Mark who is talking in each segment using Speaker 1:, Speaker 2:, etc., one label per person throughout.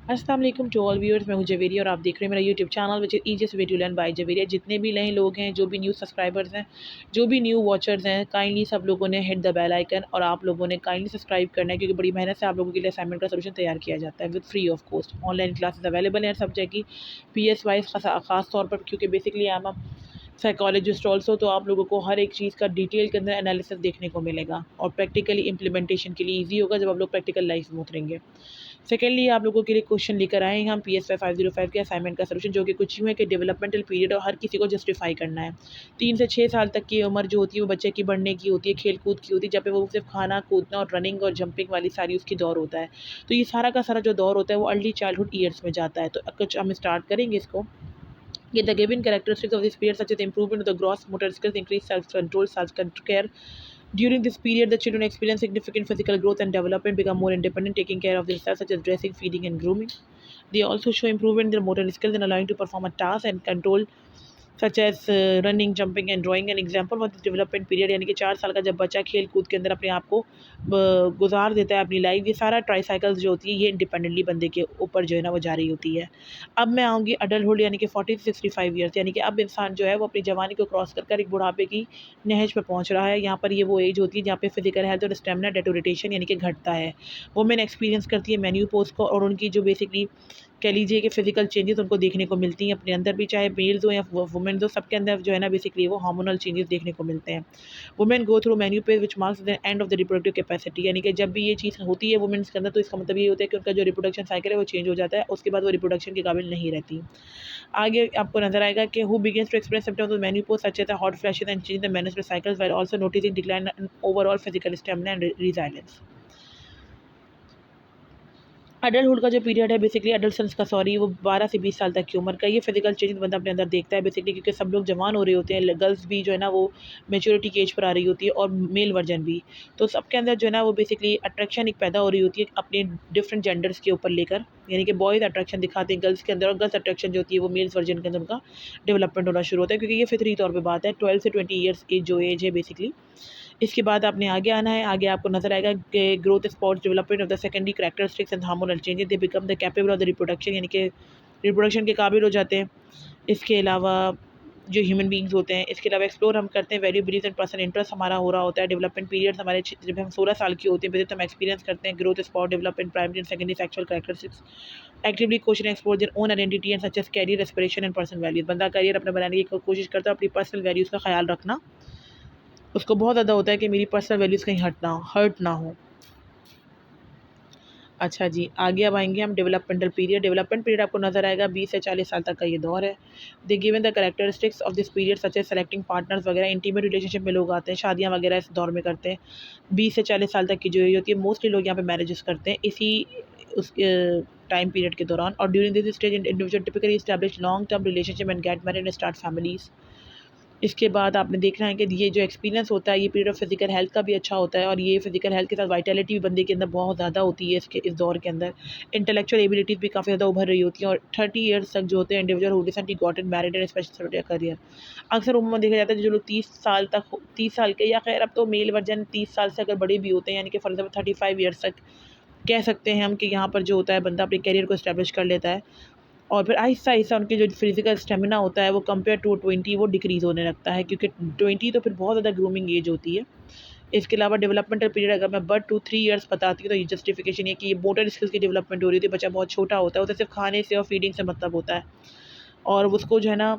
Speaker 1: अस्सलाम वालेकुम to all viewers. मैं हूं जवेरिया और आप देख रहे हैं मेरा YouTube channel which is easiest way to learn by Javeria. जितने भी नए लोग हैं, जो भी न्यू सब्सक्राइबर्स हैं, जो भी न्यू वॉचर्स हैं, काइंडली सब लोगों ने हिट द बेल आइकन और आप लोगों ने काइंडली सब्सक्राइब करना है, क्योंकि बड़ी मेहनत से आप लोगों के लिए असाइनमेंट का सोल्यूशन तैयार किया जाता है with free of cost. Online classes available हैं सब्जेक्ट की, PS वाइज खास तौर पर, क्योंकि basically I am a psychologist also, तो आप लोगों को हर एक चीज़ का डिटेल के अंदर एनालिसिस देखने को मिलेगा और प्रैक्टिकली इंप्लीमेंटेशन के लिए ईजी होगा जब आप लोग प्रैक्टिकल लाइफ में उतरेंगे। सेकेंडली, आप लोगों के लिए क्वेश्चन लेकर आए हैं हम PSY 505 के असाइनमेंट का सोल्यूशन, जो कि कुछ यूँ है कि डेवलपमेंटल पीरियड और हर किसी को जस्टिफाई करना है। 3 से 6 साल तक की उम्र जो होती है वो बच्चे की बढ़ने की होती है, खेल कूद की होती है, जब पे वो सिर्फ खाना कूदना और रनिंग और जंपिंग वाली सारी उसकी दौर होता है। तो ये सारा का सारा जो दौर होता है वो अर्ली चाइल्डहुड ईयर्स में जाता है। तो कुछ हम स्टार्ट करेंगे इसको। ये the given characteristics of this period such as improvement of the gross motor skills, increase self control, self care. During this period, the children experience significant physical growth and development, become more independent, taking care of themselves, such as dressing, feeding, and grooming. They also show improvement in their motor skills and allowing to perform a task and control such as running, jumping and drawing. An example for this development period, यानी कि 4 साल का जब बच्चा खेल कूद के अंदर अपने आप को गुजार देता है अपनी लाइफ, ये सारा ट्राईसाइकिल्स जो होती है ये इंडिपेंडेंटली बंदे के ऊपर जो है ना वो जा रही होती है। अब मैं आऊँगी अडल्टहुड, यानी कि 40 से 65 ईयर्स, यानी कि अब इंसान जो है वो अपनी जवानी को क्रॉस कर एक बुढ़ापे की नहज पे पहुँच रहा है। यहाँ पर ये वो एज होती है जहाँ पे फिजिकल हेल्थ और स्टेमिना डेटोरेटेशन यानी कि घटता है। वुमेन एक्सपीरियंस करती है मेन्यूपोज को, और उनकी जो बेसिकली कह लीजिए कि फिजिकल चेंजेस उनको देखने को मिलती हैं अपने अंदर भी, चाहे मेल्स हो या वुमेन्स हो, सबके अंदर जो है ना बेसिकली वो हार्मोनल चेंजेस देखने को मिलते हैं। Women go through menopause which marks the end of the reproductive capacity, यानी कि जब भी ये चीज़ होती है वुमेन्स के अंदर, तो इसका मतलब ये होता है कि उनका जो रिप्रोडक्शन साइकिल है वो चेंज हो जाता है, उसके बाद वो रिप्रोडक्शन के काबिल नहीं रहती। आगे आपको नजर आएगा कि who begins to experience symptoms of menopause such as hot flashes and change the menstrual cycles while also noticing decline in overall physical stamina and resilience. Adulthood का जो पीरियड है बेसिकली अडल्टसन्स का, सॉरी, वो 12 से 20 साल तक की उम्र का। ये फिजिकल चेंज बंदा अपने अंदर देखता है बेसिकली, क्योंकि सब लोग जवान हो रहे होते हैं, गर्ल्स भी जो है ना वो मेच्योरिटी की एज पर आ रही होती है और मेल वर्जन भी। तो सबके अंदर जो है ना वो बेसिकली अट्रैक्शन एक पैदा हो रही होती है अपने डिफरेंट जेंडर्स के ऊपर लेकर, यानी कि बॉयज़ अट्रैक्शन दिखाते हैं गर्ल्स के अंदर, और गर्ल्स अट्रैक्शन जो होती है वो मेल्स वर्जन के अंदर उनका डेवलपमेंट होना शुरू होता है, क्योंकि ये फितरी तौर पर बात है। 12 से 20 ईयर्स की जो एज है बेसिकली। इसके बाद आपने आगे आना है। आगे आपको नजर आएगा कि growth spots, development of the secondary characteristics and hormonal changes, they become the capable of the reproduction, यानी कि रिप्रोडक्शन के काबिल हो जाते हैं। इसके अलावा जो ह्यूमन बींग्स होते हैं, इसके अलावा एक्सप्लोर हम करते हैं value belief and personal interest हमारा हो रहा होता है। डेवलपमेंट पीरियड्स हमारे जब हम 16 साल की होते हैं तो हम एक्सपीरियंस करते हैं growth spot, development, primary and secondary sexual characteristics, actively question explore their own identity and such as career aspiration and personal values. बंदा करियर अपना बनाने की कोशिश करता है, अपनी पर्सनल वैल्यूज़ का ख्याल रखना उसको बहुत ज़्यादा होता है कि मेरी पर्सनल वैल्यूज़ कहीं हर्ट ना हो। अच्छा जी, आगे अब आएँगे हम डेवलपमेंटल पीरियड। डेवलपमेंट पीरियड आपको नज़र आएगा 20 से 40 साल तक का ये दौर है। They given the characteristics of this period such as selecting partners वगैरह, इंटीमेट रिलेशनशिप में लोग आते हैं, शादियाँ वगैरह इस दौर में करते हैं। 20 से 40 साल तक की जो एज होती है मोस्टली लोग यहाँ पे मैरिजेस करते हैं इसी उस टाइम पीरियड के दौरान। और during this stage individual typically establish long term relationship and get married and start families. इसके बाद आपने देखना है कि ये जो एक्सपीरियंस होता है ये पीरियड ऑफ फिजिकल हेल्थ का भी अच्छा होता है, और ये फिजिकल हेल्थ के साथ वाइटलिटी भी बंदे के अंदर बहुत ज़्यादा होती है इस दौर के अंदर। इंटेलेक्चुअल एबिलिटीज़ भी काफ़ी ज़्यादा उभर रही होती हैं, और 30 ईयर्स तक जो होते हैं individual who recently gotten married and special career. अक्सर उम्र में देखा जाता है जो लोग 30 साल के, या खैर अब तो मेल वर्जन 30 साल से अगर बड़े भी होते हैं, यानी कि फॉर एग्जाम्पल 35 ईयर्स तक कह सकते हैं हम कि यहाँ पर जो होता है बंदा अपने करियर को इस्टेब्लिश कर लेता है, और फिर आहिस्ता-आहिस्ता उनकी जो फिज़िकल स्टेमिना होता है वो कंपेयर टू 20 वो डिक्रीज़ होने लगता है, क्योंकि 20 तो फिर बहुत ज़्यादा ग्रूमिंग एज होती है। इसके अलावा डेवलपमेंटल पीरियड अगर मैं बट टू 3 ईयर्स बताती हूँ तो ये जस्टिफिकेशन ये कि ये मोटर स्किल्स की डेवलपमेंट हो रही होती है, बच्चा बहुत छोटा होता है, उसे सिर्फ खाने से और फीडिंग से मतलब होता है, और उसको जो है ना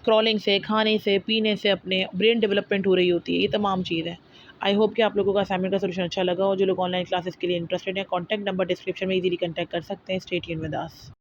Speaker 1: क्रॉलिंग से, खाने से, पीने से अपने ब्रेन डेवलपमेंट हो रही होती है, ये तमाम चीज़ है। आई होप कि आप लोगों को असाइनमेंट का सॉल्यूशन अच्छा लगा हो। जो लोग ऑनलाइन क्लासेस के लिए इंटरेस्टेड हैं, कॉन्टैक्ट नंबर डिस्क्रिप्शन में इजीली कॉन्टैक्ट कर सकते हैं। Stay tuned with us.